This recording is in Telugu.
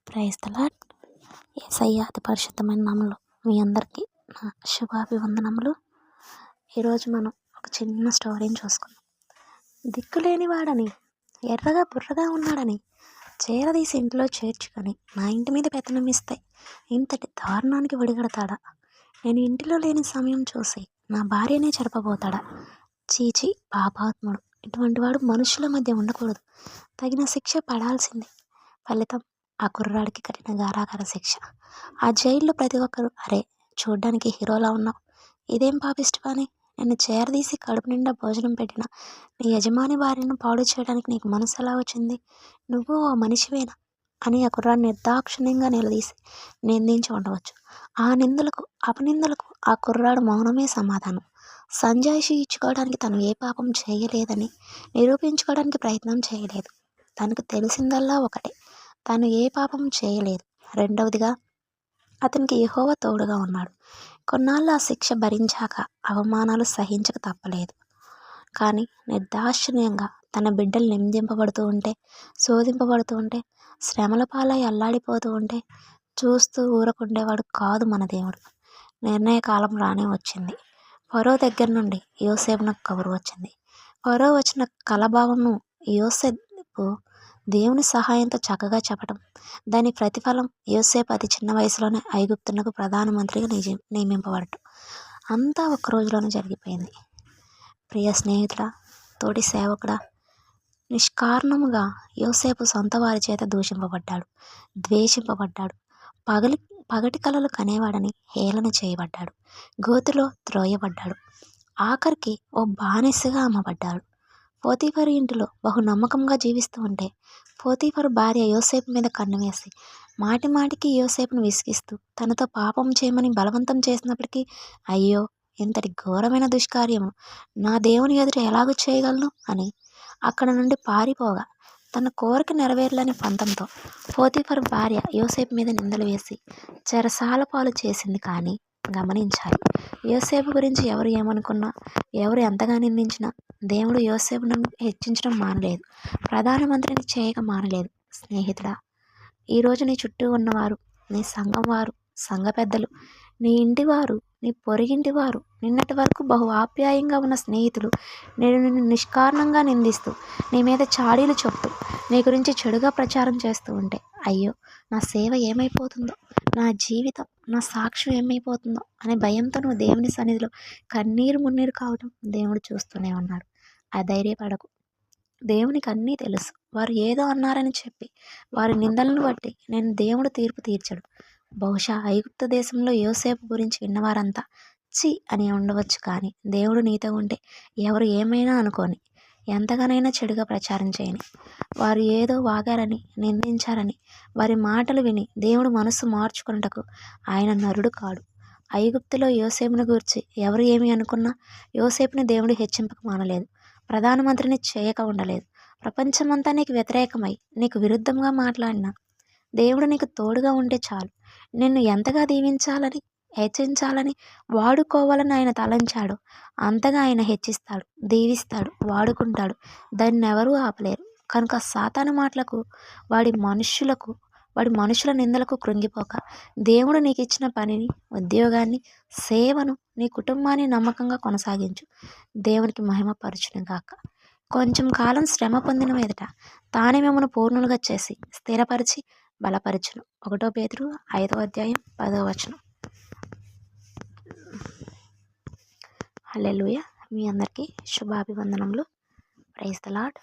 Praise the lord. యేసయ్య అతి పరిశుద్ధమైన నామములో మీ అందరికీ నా శుభాభివందనములు. ఈరోజు మనం ఒక చిన్న స్టోరీని చూసుకుందాం. దిక్కులేని వాడని, ఎర్రగా బుర్రగా ఉన్నాడని చేరదీసి ఇంట్లో చేర్చుకొని నా ఇంటి మీద పెత్తనం ఇస్తాయి ఇంతటి దారుణానికి విడిగడతాడా? నేను ఇంటిలో లేని సమయం చూసి నా భార్యనే చెరపబోతాడా? చీచి పాపాత్ముడు, ఇటువంటి వాడు మనుషుల మధ్య ఉండకూడదు, తగిన శిక్ష పడాల్సిందే. ఫలితం ఆ కుర్రాడికి కఠిన గారాగార శిక్ష. ఆ జైల్లో ప్రతి ఒక్కరు, అరే చూడ్డానికి హీరోలా ఉన్నావు, ఇదేం పాపిష్టి పని, నిన్ను చేరదీసి కడుపు నిండా భోజనం పెట్టిన నీ యజమాని భార్యను పాడు చేయడానికి నీకు మనసు ఎలా వచ్చింది, నువ్వు ఓ మనిషివేనా అని ఆ కుర్రాడిని నిర్దాక్షిణ్యంగా నిలదీసి నిందించి ఉండవచ్చు. ఆ నిందలకు అపనిందలకు ఆ కుర్రాడు మౌనమే సమాధానం. సంజాయిషి ఇచ్చుకోవడానికి తను ఏ పాపం చేయలేదని నిరూపించుకోవడానికి ప్రయత్నం చేయలేదు. తనకు తెలిసిందల్లా ఒకటే, తాను ఏ పాపం చేయలేదు. రెండవదిగా అతనికి యెహోవా తోడుగా ఉన్నాడు. కొన్నాళ్ళు ఆ శిక్ష భరించాక అవమానాలు సహించక తప్పలేదు. కానీ నిర్దాక్షిణ్యంగా తన బిడ్డలు నిందింపబడుతూ ఉంటే, శోధింపబడుతూ ఉంటే, శ్రమల పాలై అల్లాడిపోతూ ఉంటే చూస్తూ ఊరకుండేవాడు కాదు మన దేవుడు. నిర్ణయకాలం రానే వచ్చింది. ఫరో దగ్గర నుండి యోసేపునకు కబురు వచ్చింది. ఫరో వచ్చిన కలభావంను యోసేపు దేవుని సహాయంతో చక్కగా చెప్పటం, దాని ప్రతిఫలం యోసేపు అతి చిన్న వయసులోనే ఐగుప్తునకు ప్రధానమంత్రిగా నియమింపబడటం అంతా ఒక్క రోజులోనే జరిగిపోయింది. ప్రియ స్నేహితుడా, తోటి సేవకుడా, నిష్కారణముగా యోసేపు సొంత వారి చేత దూషింపబడ్డాడు, ద్వేషింపబడ్డాడు, పగటి కలలు కనేవాడని హేళన చేయబడ్డాడు, గోతిలో త్రోయబడ్డాడు, ఆఖరికి ఓ బానిసగా అమ్మబడ్డాడు. పోతీఫరు ఇంటిలో బహు నమ్మకంగా జీవిస్తూ ఉంటే పోతీఫరు భార్య యోసేపు మీద కన్ను వేసి మాటి మాటికి యోసేపును విసిగిస్తూ తనతో పాపం చేయమని బలవంతం చేసినప్పటికీ, అయ్యో ఇంతటి ఘోరమైన దుష్కార్యము నా దేవుని ఎదుట ఎలాగూ చేయగలను అని అక్కడ నుండి పారిపోగా, తన కోరిక నెరవేర్లని పంతంతో పోతీఫరు భార్య యోసేపు మీద నిందలు వేసి చెరసాల పాలు చేసింది. కానీ గమనించాలి, యోసేపు గురించి ఎవరు ఏమనుకున్నా, ఎవరు ఎంతగా నిందించినా దేవుడు యోసేపును హెచ్చించడం మానలేదు, ప్రధానమంత్రిని చేయక మానలేదు. స్నేహితుడా, ఈరోజు నీ చుట్టూ ఉన్నవారు, నీ సంఘం వారు, సంఘ పెద్దలు, నీ ఇంటి వారు, నీ పొరిగింటి వారు, నిన్నటి వరకు బహు ఆప్యాయంగా ఉన్న స్నేహితులు నేడు నిన్ను నిష్కారణంగా నిందిస్తూ, నీ మీద చాడీలు చెప్తూ, నీ గురించి చెడుగా ప్రచారం చేస్తూ ఉంటే, అయ్యో నా సేవ ఏమైపోతుందో, నా జీవితం, నా సాక్ష్యం ఏమైపోతుందో అనే భయంతో నువ్వు దేవుని సన్నిధిలో కన్నీరు మున్నీరు కావటం దేవుడు చూస్తూనే ఉన్నాడు. అధైర్యపడకు, దేవునికి అన్నీ తెలుసు. వారు ఏదో అన్నారని చెప్పి వారి నిందలను బట్టి నేను దేవుడు తీర్పు తీర్చడు. బహుశా ఐగుప్తు దేశంలో యోసేపు గురించి విన్నవారంతా చి అని ఉండవచ్చు, కానీ దేవుడు నీతో ఉంటే ఎవరు ఏమైనా అనుకోని, ఎంతగానైనా చెడుగా ప్రచారం చేయని, వారు ఏదో వాగారని, నిందించారని వారి మాటలు విని దేవుడు మనసు మార్చుకున్నటకు ఆయన నరుడు కాడు. ఐగుప్తులో యోసేపును గూర్చి ఎవరు ఏమి అనుకున్నా యోసేపుని దేవుడు హెచ్చింపక మానలేదు, ప్రధానమంత్రిని చేయక ఉండలేదు. ప్రపంచమంతా నీకు వ్యతిరేకమై నీకు విరుద్ధంగా మాట్లాడినా దేవుడు నీకు తోడుగా ఉంటే చాలు. నిన్ను ఎంతగా దీవించాలని, హెచ్చించాలని, వాడుకోవాలని ఆయన తలంచాడు అంతగా ఆయన హెచ్చిస్తాడు, దీవిస్తాడు, వాడుకుంటాడు. దాన్ని ఎవరూ ఆపలేరు. కనుక సాతాను మాటలకు, వాడి మనుషుల నిందలకు కృంగిపోక, దేవుడు నీకు ఇచ్చిన పనిని, ఉద్యోగాన్ని, సేవను, నీ కుటుంబాన్ని నమ్మకంగా కొనసాగించు. దేవునికి మహిమ పరచును గాక. కొంచెం కాలం శ్రమ పొందిన మీదట తానే మిమ్మల్ని పూర్ణులుగా చేసి స్థిరపరిచి బలపరచును. 1 పేతురు 5వ అధ్యాయం 10వ వచనం. హల్లెలూయా. మీ అందరికీ శుభాభివందనములు. Praise the lord.